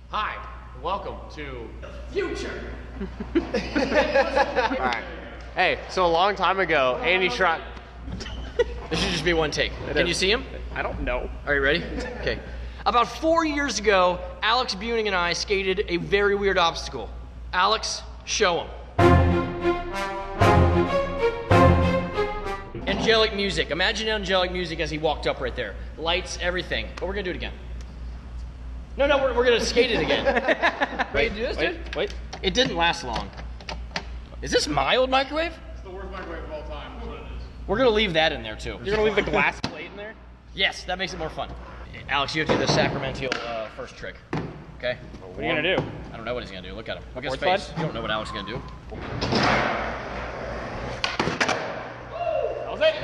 Hi, welcome to Future. Alright. Hey, so a long time ago, Andy tried. This should just be one take. Can you see him? I don't know. Are you ready? Okay. About 4 years ago, Alex Buning and I skated a very weird obstacle. Alex, show him. Angelic music. Imagine angelic music as he walked up right there. Lights, everything. But we're gonna do it again. No, we're gonna skate it again. Ready to do this, dude? Wait. It didn't last long. Is this my old microwave? It's the worst microwave of all time. That's what it is. We're gonna leave that in there too. You're gonna leave the glass plate in there? Yes, that makes it more fun. Alex, you have to do the sacramental first trick. Okay? What are you gonna do? I don't know what he's gonna do. Look at him. Look at his Board face. slide? You don't know what Alex is gonna do. That was it.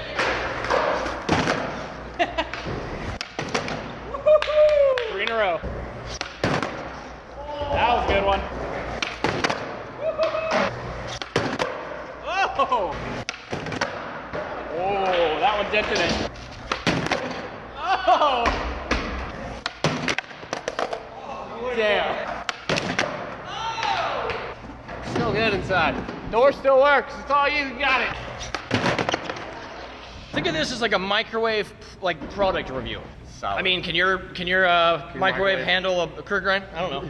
Three in a row. That was a good one. Oh! Oh, that one dented it. Oh! Damn. Still good inside. Door still works. It's all you got it. Think of this as like a microwave product review. Solid. I mean, can your microwave microwave handle a curd grind? I don't know.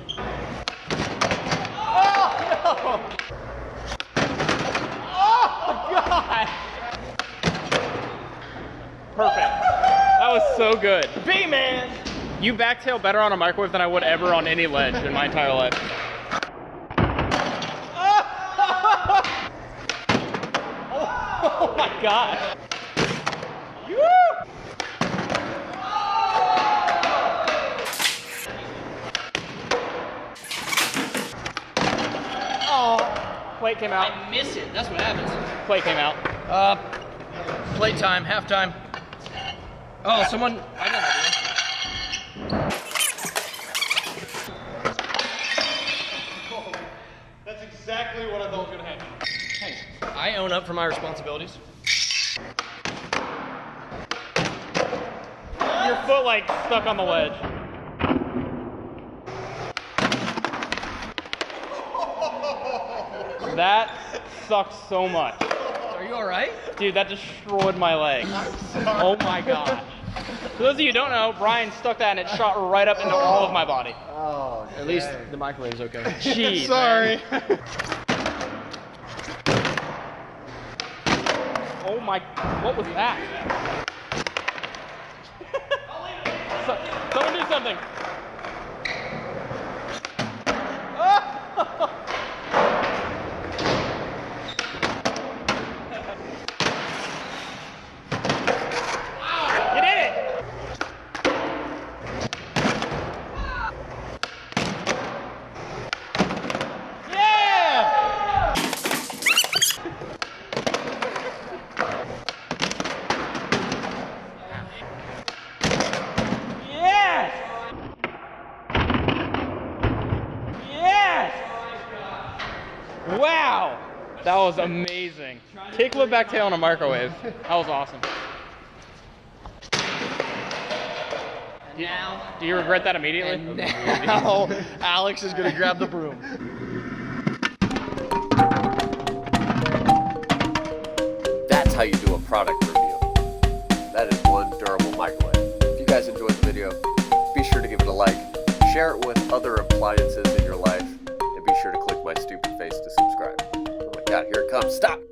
Oh, no! Oh, God! Perfect. That was so good. B-man! You backtail better on a microwave than I would ever on any ledge in my entire life. Oh my God. Woo! Oh, plate came out. I miss it. That's what happens. Plate came out. Playtime, halftime. Oh, someone. I got an idea. That's exactly what I thought was gonna happen. Hey, I own up for my responsibilities. Your foot like stuck on the ledge. That sucks so much. Are you all right? Dude, that destroyed my leg. Oh my gosh. For those of you who don't know, Brian stuck that and it shot right up into all of my body. Oh, At least the microwave's okay. Jeez. sorry. Man. Oh my, what was that? Someone do something. You did it! Yeah! Yes! Yes! Wow! That was amazing. Kickflip backtail on a microwave. That was awesome. Now, Do you regret that immediately? and now, Alex is gonna grab the broom. That's how you do a product review. That is one durable microwave. If you guys enjoyed the video, be sure to give it a like, share it with other appliances in your life, and be sure to click my stupid face to subscribe. Oh my God, here it comes. Stop!